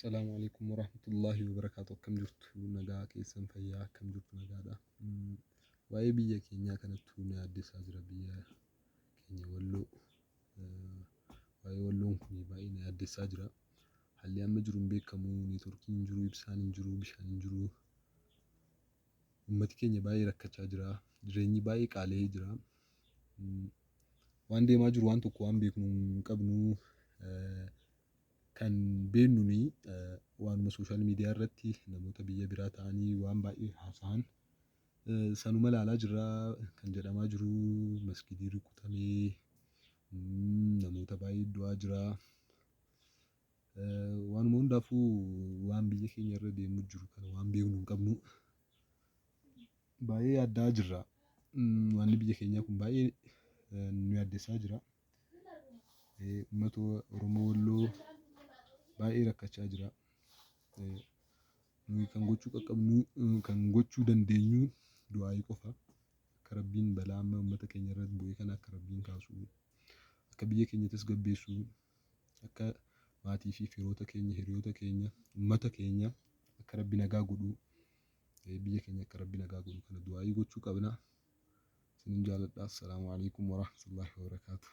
السلام عليكم ورحمة الله وبركاته. كم جرت نجا كيسن فيا كم جرت نجا دا واي بيا كينيا كانت تونا أدي ساجرة بيا كينيا ولو واي ولون كني باين أدي ساجرة حاليا مجرم بيك كموني تركين جرو إبسان جرو بشان جرو أمتي كينيا باي ركّة ساجرة جريني باي كالي جرا وان دي ما جرو وان تكوان بيكون كابنو kan beennuni waanuma social media irratti namoota biyya biraa ta'anii waan baay'ee haasa'an sanuma ilaalaa jirra kan jedhamaa jiru masgidii rukutamee namoota baay'ee du'aa jira waanuma hundaafuu waan biyya keenya irra deemu jiru kana waan beeknu hin qabnu baay'ee addaa jirra waan biyya keenyaa kun baay'ee nu yaaddessaa jira uummata Oromoo Walloo baay'ee rakkachaa jira. Kan gochuu qaqqabnu kan gochuu dandeenyu du'aayii qofa. Akka Rabbiin balaa amma uummata keenya irratti bu'e kana akka Rabbiin kaasu akka biyya keenya tasgabbeessu akka maatii fi firoota keenya hiriyoota keenya uummata keenya akka Rabbi nagaa godhu biyya keenya akka Rabbi nagaa godhu kana du'aayii gochuu qabna. Isinin jaaladha. Assalaamu alaikum warahmatullahi wabarakaatuh.